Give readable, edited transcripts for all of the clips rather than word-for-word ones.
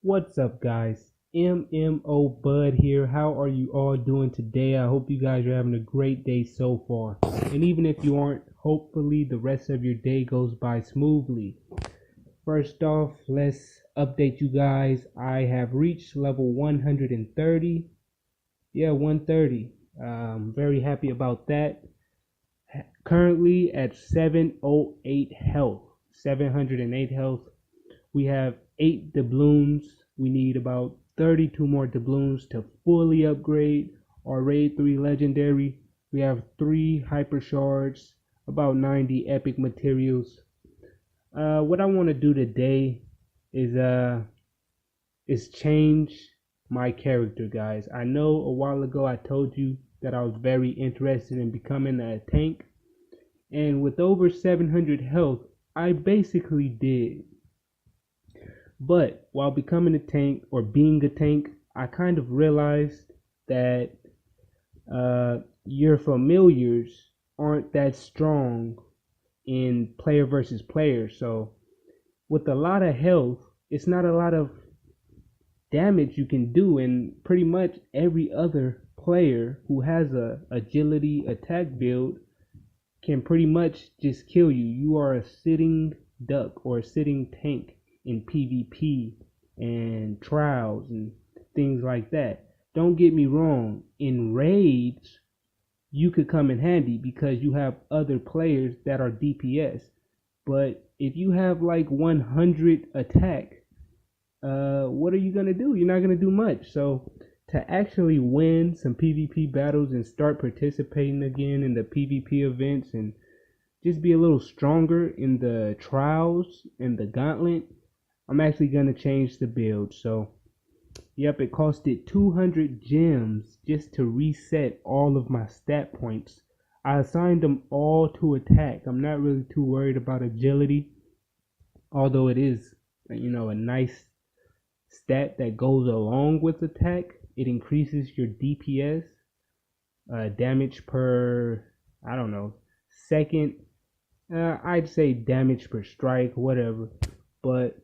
What's up, guys? Mmobud here. How are you all doing today? I hope you guys are having a great day so far. And even if you aren't, hopefully the rest of your day goes by smoothly. First off, let's update you guys. I have reached level 130. Yeah, 130. Very happy about that. Currently at 708 health. 708 health. We have 8 doubloons. We need about 32 more doubloons to fully upgrade our raid 3 legendary. We have 3 hyper shards, about 90 epic materials. What I want to do today is change my character, guys. I know a while ago I told you that I was very interested in becoming a tank, and with over 700 health, I basically did. But while becoming a tank or being a tank, I kind of realized that your familiars aren't that strong in player versus player. So with a lot of health, it's not a lot of damage you can do, and pretty much every other player who has a agility attack build can pretty much just kill you. You are a sitting duck or a sitting tank in PvP and trials and things like that. Don't get me wrong, in raids you could come in handy because you have other players that are DPS. But if you have like 100 attack, what are you gonna do? You're not gonna do much. So to actually win some PvP battles and start participating again in the PvP events and just be a little stronger in the trials and the gauntlet, I'm actually going to change the build. So, yep, it costed 200 gems just to reset all of my stat points. I assigned them all to attack. I'm not really too worried about agility, although it is, a nice stat that goes along with attack. It increases your DPS, damage per, I don't know, second. I'd say damage per strike, whatever. But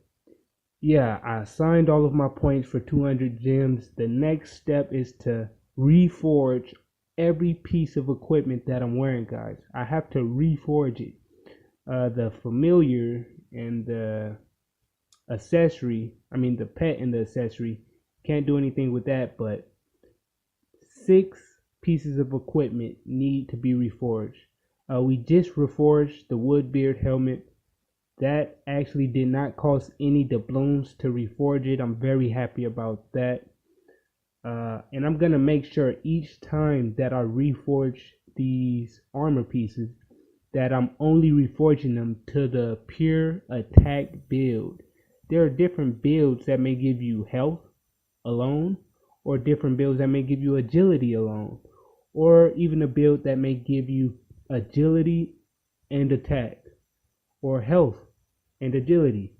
yeah, I assigned all of my points for 200 gems. The next step is to reforge every piece of equipment that I'm wearing, guys. I have to reforge it. The familiar and the accessory, the pet and the accessory, can't do anything with that, but 6 pieces of equipment need to be reforged. We just reforged the Woodbeard helmet. That actually did not cost any doubloons to reforge it. I'm very happy about that. And I'm going to make sure each time that I reforge these armor pieces that I'm only reforging them to the pure attack build. There are different builds that may give you health alone, or different builds that may give you agility alone, or even a build that may give you agility and attack, or health and agility.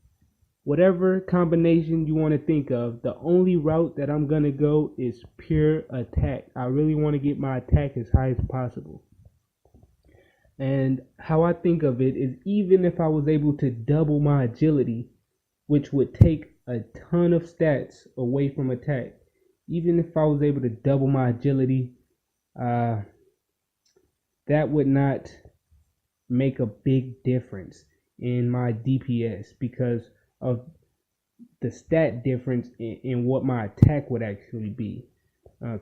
Whatever combination you want to think of, the only route that I'm going to go is pure attack. I really want to get my attack as high as possible. And how I think of it is, even if I was able to double my agility, which would take a ton of stats away from attack, even if I was able to double my agility, that would not make a big difference in my DPS because of the stat difference in what my attack would actually be.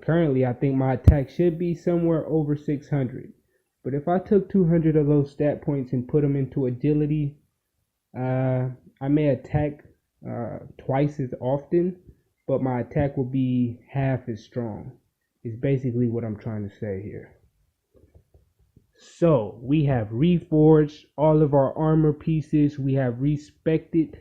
Currently, I think my attack should be somewhere over 600. But if I took 200 of those stat points and put them into agility, I may attack twice as often, but my attack will be half as strong. Is basically what I'm trying to say here. So we have reforged all of our armor pieces. We have respected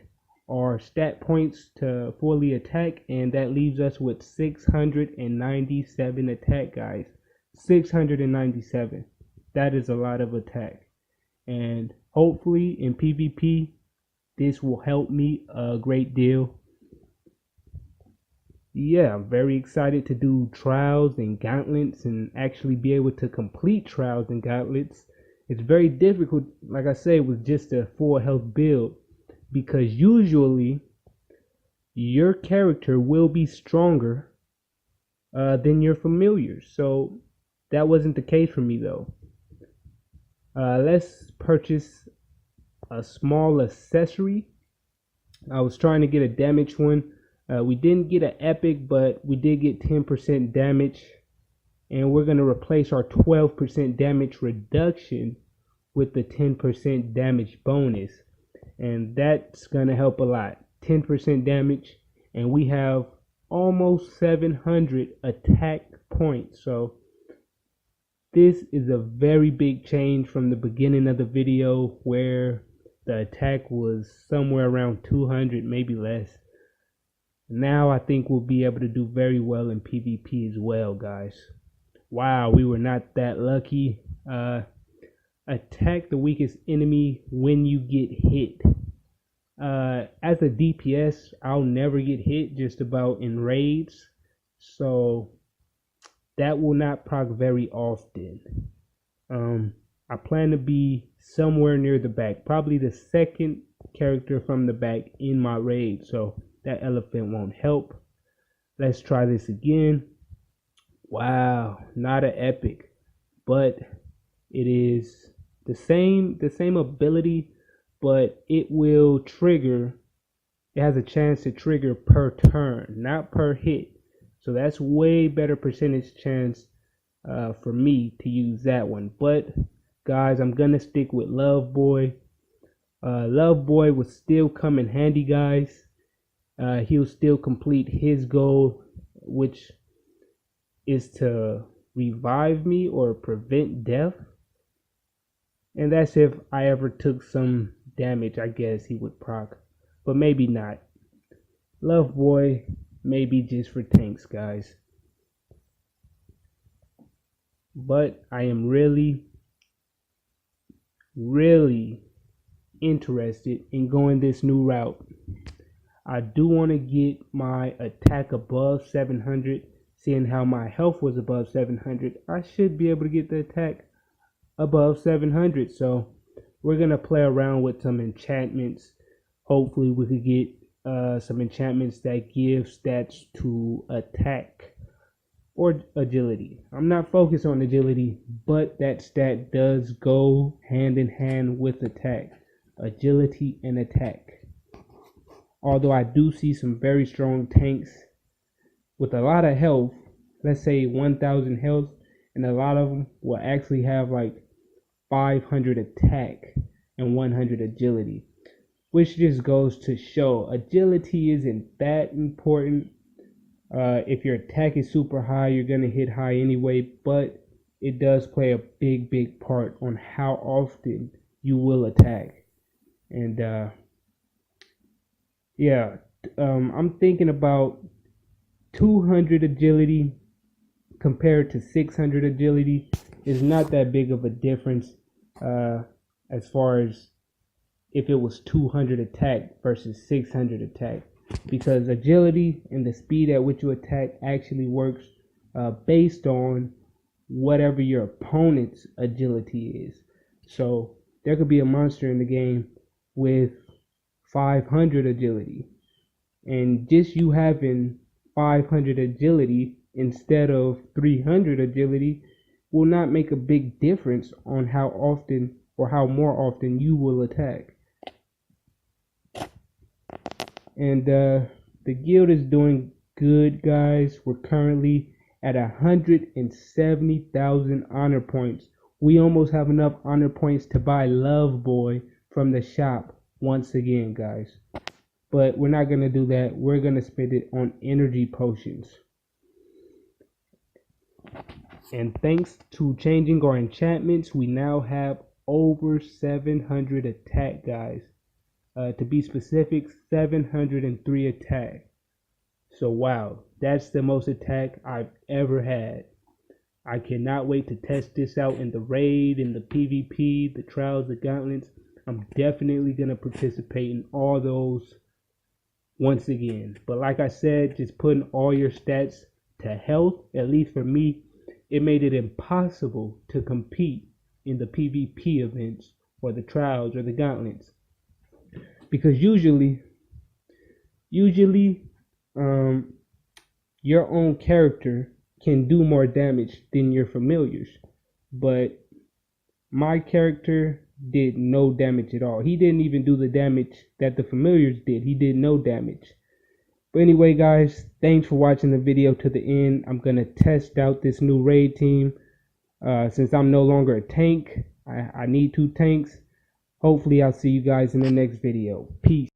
our stat points to fully attack, and that leaves us with 697 attack, guys. 697. That is a lot of attack, and hopefully in PvP this will help me a great deal. Yeah, I'm very excited to do trials and gauntlets and actually be able to complete trials and gauntlets. It's very difficult, like I say, with just a full health build, because usually your character will be stronger than your familiars. So that wasn't the case for me though. Let's purchase a small accessory. I was trying to get a damage one. We didn't get an epic, but we did get 10% damage. And we're going to replace our 12% damage reduction with the 10% damage bonus. And that's going to help a lot. 10% damage. And we have almost 700 attack points. So this is a very big change from the beginning of the video where the attack was somewhere around 200, maybe less. Now I think we'll be able to do very well in PvP as well, guys. Wow, we were not that lucky. Attack the weakest enemy when you get hit. As a DPS, I'll never get hit just about in raids. So that will not proc very often. I plan to be somewhere near the back. Probably the second character from the back in my raid. So that elephant won't help. Let's try this again. Wow, not an epic, but it is the same ability, but it will trigger. It has a chance to trigger per turn, not per hit. So that's way better percentage chance for me to use that one. But guys, I'm gonna stick with Loveboy. Loveboy will still come in handy, guys. He'll still complete his goal, which is to revive me or prevent death. And that's if I ever took some damage, I guess he would proc. But maybe not. Loveboy maybe just for tanks, guys. But I am really interested in going this new route. I do want to get my attack above 700. Seeing how my health was above 700, I should be able to get the attack above 700. So we're going to play around with some enchantments. Hopefully we could get some enchantments that give stats to attack or agility. I'm not focused on agility, but that stat does go hand in hand with attack. Agility and attack. Although I do see some very strong tanks with a lot of health, let's say 1000 health, and a lot of them will actually have like 500 attack and 100 agility, which just goes to show agility isn't that important. If your attack is super high, you're gonna hit high anyway, but it does play a big part on how often you will attack. And I'm thinking about 200 agility compared to 600 agility is not that big of a difference as far as if it was 200 attack versus 600 attack, because agility and the speed at which you attack actually works based on whatever your opponent's agility is. So there could be a monster in the game with 500 agility, and just you having 500 agility instead of 300 agility will not make a big difference on how often or how more often you will attack. And the guild is doing good, guys. We're currently at 170,000 honor points. We almost have enough honor points to buy Loveboy from the shop once again, guys. But we're not going to do that. We're going to spend it on energy potions. And thanks to changing our enchantments, we now have over 700 attack, guys. To be specific, 703 attack. So wow, that's the most attack I've ever had. I cannot wait to test this out in the raid, in the PvP, the trials, the gauntlets. I'm definitely going to participate in all those once again. But like I said, just putting all your stats to health, at least for me, it made it impossible to compete in the PvP events or the trials or the gauntlets. Because usually um, your own character can do more damage than your familiars. But my character did no damage at all. He didn't even do the damage that the familiars did. He did no damage. But anyway, guys, thanks for watching the video to the end. I'm going to test out this new raid team. Since I'm no longer a tank, I need 2 tanks. Hopefully, I'll see you guys in the next video. Peace.